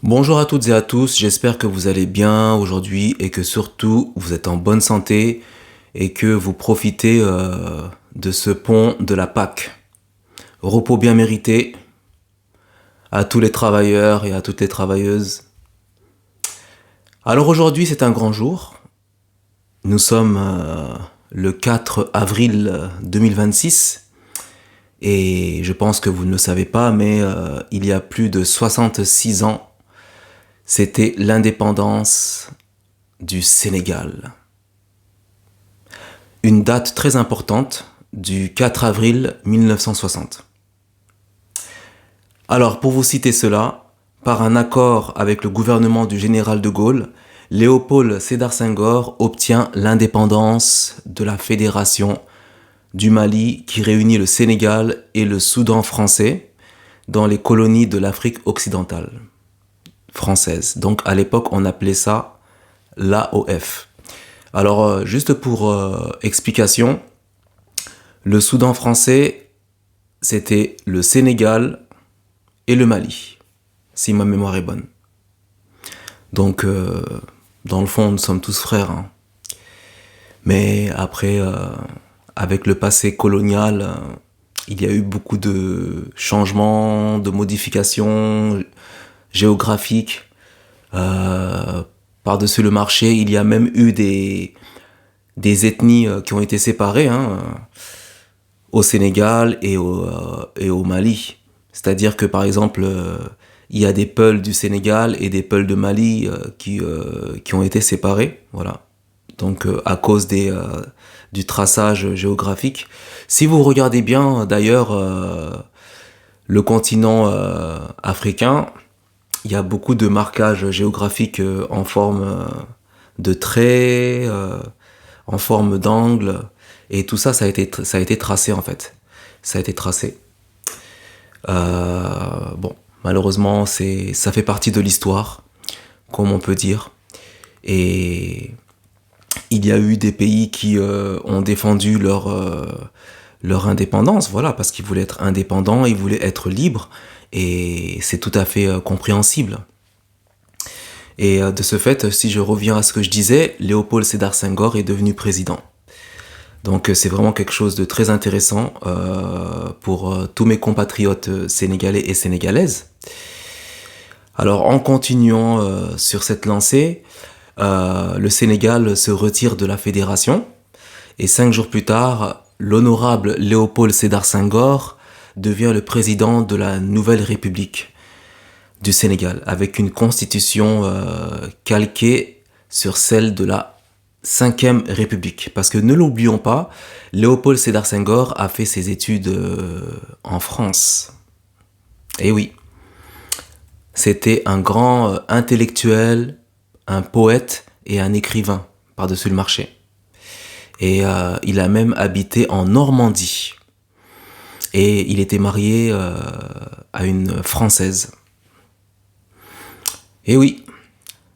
Bonjour à toutes et à tous, j'espère que vous allez bien aujourd'hui et que surtout vous êtes en bonne santé et que vous profitez de ce pont de la Pâque. Repos bien mérité à tous les travailleurs et à toutes les travailleuses. Alors aujourd'hui c'est un grand jour, nous sommes le 4 avril 2026 et je pense que vous ne le savez pas mais il y a plus de 66 ans c'était l'indépendance du Sénégal. Une date très importante du 4 avril 1960. Alors, pour vous citer cela, par un accord avec le gouvernement du général de Gaulle, Léopold Sédar Senghor obtient l'indépendance de la Fédération du Mali qui réunit le Sénégal et le Soudan français dans les colonies de l'Afrique occidentale française. Donc à l'époque, on appelait ça l'AOF. Alors, juste pour explication, le Soudan français, c'était le Sénégal et le Mali, si ma mémoire est bonne. Donc, dans le fond, nous sommes tous frères. Hein. Mais après, avec le passé colonial, il y a eu beaucoup de changements, de modifications géographiques. Par-dessus le marché, il y a même eu des ethnies qui ont été séparées au Sénégal et au Mali. C'est-à-dire que par exemple, il y a des Peuls du Sénégal et des Peuls de Mali qui ont été séparés. Voilà. Donc à cause du traçage géographique. Si vous regardez bien d'ailleurs le continent africain, il y a beaucoup de marquages géographiques en forme de traits, en forme d'angle, et tout ça, ça a été tracé en fait. Ça a été tracé. Bon, malheureusement, ça fait partie de l'histoire, comme on peut dire. Et il y a eu des pays qui ont défendu leur indépendance, voilà, parce qu'ils voulaient être indépendants, ils voulaient être libres, et c'est tout à fait compréhensible. Et de ce fait, si je reviens à ce que je disais, Léopold Sédar Senghor est devenu président. Donc c'est vraiment quelque chose de très intéressant pour tous mes compatriotes sénégalais et sénégalaises. Alors en continuant sur cette lancée, le Sénégal se retire de la fédération et 5 jours plus tard, l'honorable Léopold Sédar Senghor devient le président de la nouvelle République du Sénégal avec une constitution calquée sur celle de la Cinquième République. Parce que ne l'oublions pas, Léopold Sédar Senghor a fait ses études en France. Et oui, c'était un grand intellectuel, un poète et un écrivain par-dessus le marché. Et il a même habité en Normandie. Et il était marié à une Française. Et oui,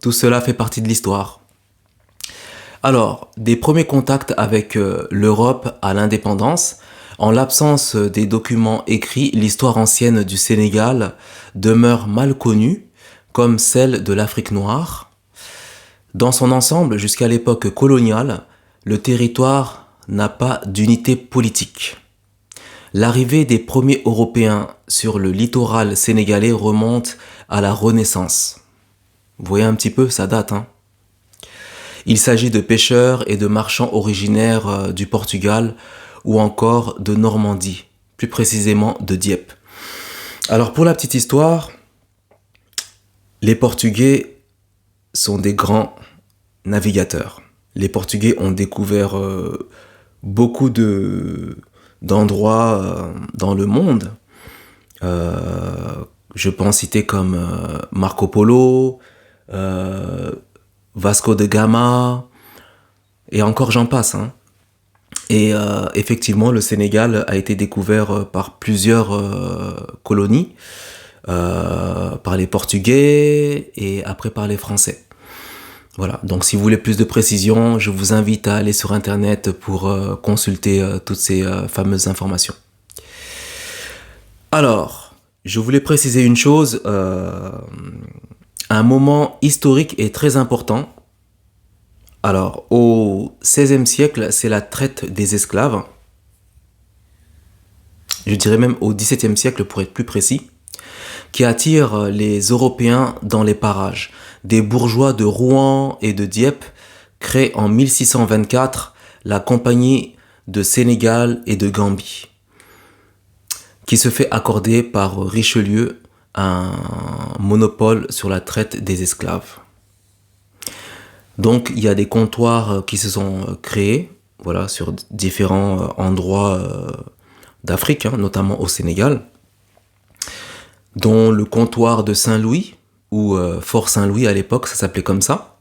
tout cela fait partie de l'histoire. Alors, des premiers contacts avec l'Europe à l'indépendance, en l'absence des documents écrits, l'histoire ancienne du Sénégal demeure mal connue, comme celle de l'Afrique noire. Dans son ensemble, jusqu'à l'époque coloniale, le territoire n'a pas d'unité politique. L'arrivée des premiers Européens sur le littoral sénégalais remonte à la Renaissance. Vous voyez un petit peu, ça date, hein. Il s'agit de pêcheurs et de marchands originaires du Portugal ou encore de Normandie, plus précisément de Dieppe. Alors pour la petite histoire, les Portugais sont des grands navigateurs. Les Portugais ont découvert beaucoup d'endroits dans le monde. Je peux en citer comme Marco Polo, Vasco de Gama, et encore j'en passe. Hein. Et effectivement, le Sénégal a été découvert par plusieurs colonies, par les Portugais et après par les Français. Voilà, donc si vous voulez plus de précision, je vous invite à aller sur Internet pour consulter toutes ces fameuses informations. Alors, je voulais préciser une chose, un moment historique et très important. Alors, au XVIe siècle, c'est la traite des esclaves. Je dirais même au XVIIe siècle pour être plus précis, qui attire les Européens dans les parages. Des bourgeois de Rouen et de Dieppe créent en 1624 la Compagnie de Sénégal et de Gambie, qui se fait accorder par Richelieu un monopole sur la traite des esclaves. Donc il y a des comptoirs qui se sont créés, voilà, sur différents endroits d'Afrique, notamment au Sénégal, dont le comptoir de Saint-Louis, ou Fort Saint-Louis à l'époque, ça s'appelait comme ça,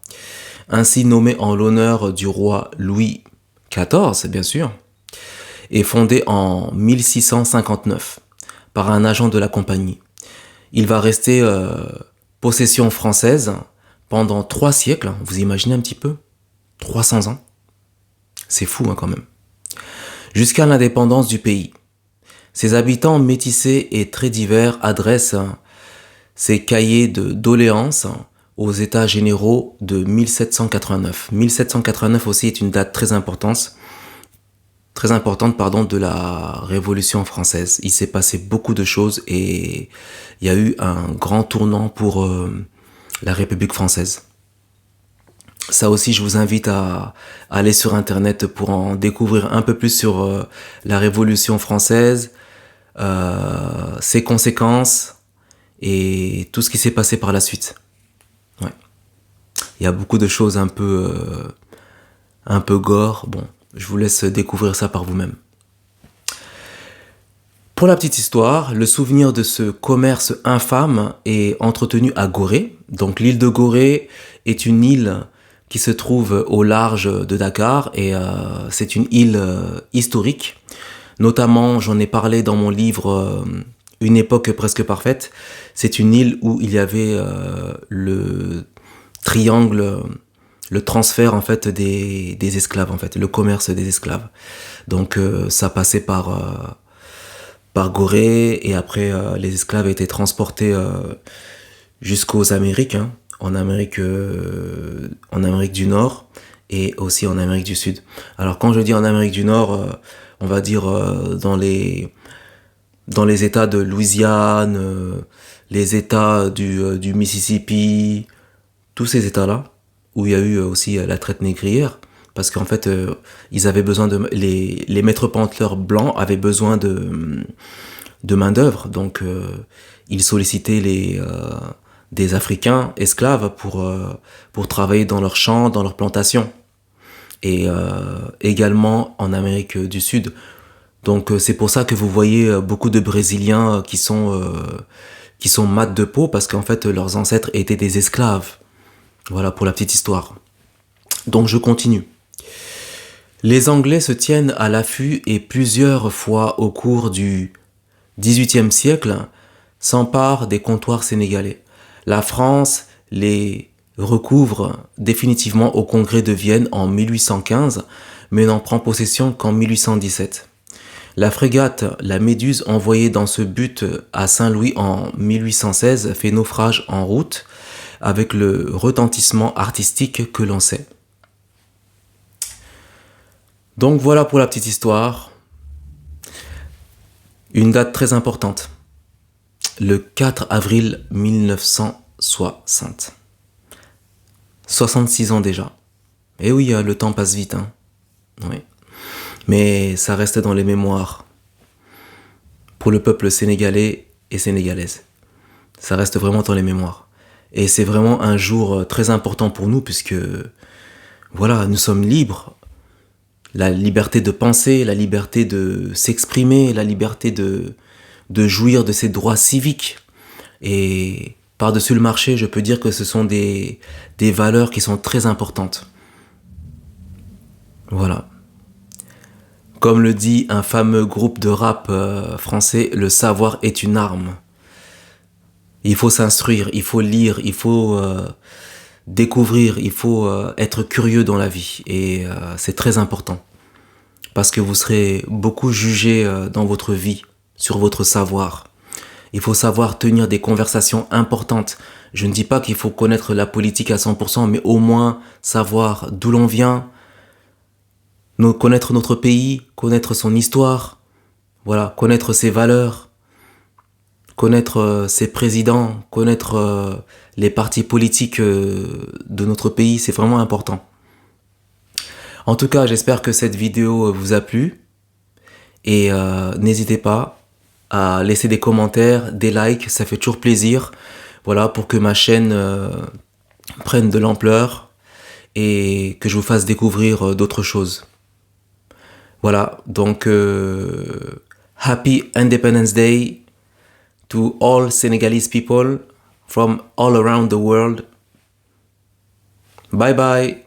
ainsi nommé en l'honneur du roi Louis XIV, bien sûr, et fondé en 1659 par un agent de la compagnie. Il va rester possession française pendant 3 siècles, vous imaginez un petit peu 300 ans. C'est fou quand même. Jusqu'à l'indépendance du pays. Ses habitants métissés et très divers adressent ces cahiers de doléances aux États généraux de 1789. 1789 aussi est une date très importante de la Révolution française. Il s'est passé beaucoup de choses et il y a eu un grand tournant pour la République française. Ça aussi, je vous invite à aller sur Internet pour en découvrir un peu plus sur la Révolution française, ses conséquences et tout ce qui s'est passé par la suite. Ouais. Il y a beaucoup de choses un peu gore. Bon, je vous laisse découvrir ça par vous-même. Pour la petite histoire, le souvenir de ce commerce infâme est entretenu à Gorée. Donc l'île de Gorée est une île qui se trouve au large de Dakar et c'est une île historique. Notamment, j'en ai parlé dans mon livre Une époque presque parfaite. C'est une île où il y avait le triangle, le transfert en fait des esclaves, en fait, le commerce des esclaves. Donc ça passait par Gorée et après les esclaves étaient transportés jusqu'aux Amériques, en Amérique du Nord et aussi en Amérique du Sud. Alors quand je dis en Amérique du Nord, on va dire dans les États de Louisiane, les États du Mississippi, tous ces États-là, où il y a eu aussi la traite négrière, parce qu'en fait, ils avaient besoin les maîtres panteleurs blancs avaient besoin de main-d'œuvre, donc ils sollicitaient des Africains esclaves pour travailler dans leurs champs, dans leurs plantations, et également en Amérique du Sud. Donc c'est pour ça que vous voyez beaucoup de Brésiliens qui sont mat de peau, parce qu'en fait leurs ancêtres étaient des esclaves. Voilà pour la petite histoire. Donc je continue. Les Anglais se tiennent à l'affût et plusieurs fois au cours du XVIIIe siècle s'emparent des comptoirs sénégalais. La France les recouvre définitivement au Congrès de Vienne en 1815, mais n'en prend possession qu'en 1817. La frégate La Méduse, envoyée dans ce but à Saint-Louis en 1816, fait naufrage en route, avec le retentissement artistique que l'on sait. Donc voilà pour la petite histoire. Une date très importante. Le 4 avril 1960. 66 ans déjà. Et oui, le temps passe vite. Oui. Mais ça reste dans les mémoires. Pour le peuple sénégalais et sénégalaise. Ça reste vraiment dans les mémoires. Et c'est vraiment un jour très important pour nous, puisque voilà, nous sommes libres. La liberté de penser, la liberté de s'exprimer, la liberté de jouir de ses droits civiques. Et par-dessus le marché, je peux dire que ce sont des valeurs qui sont très importantes. Voilà. Comme le dit un fameux groupe de rap français, le savoir est une arme. Il faut s'instruire, il faut lire, il faut découvrir, il faut être curieux dans la vie. Et c'est très important. Parce que vous serez beaucoup jugé dans votre vie, sur votre savoir. Il faut savoir tenir des conversations importantes. Je ne dis pas qu'il faut connaître la politique à 100%, mais au moins savoir d'où l'on vient, connaître notre pays, connaître son histoire, voilà, connaître ses valeurs, connaître ses présidents, connaître les partis politiques de notre pays, c'est vraiment important. En tout cas, j'espère que cette vidéo vous a plu et n'hésitez pas à laisser des commentaires, des likes, ça fait toujours plaisir, voilà, pour que ma chaîne prenne de l'ampleur et que je vous fasse découvrir d'autres choses. Voilà, donc Happy Independence Day to all Senegalese people from all around the world. Bye bye.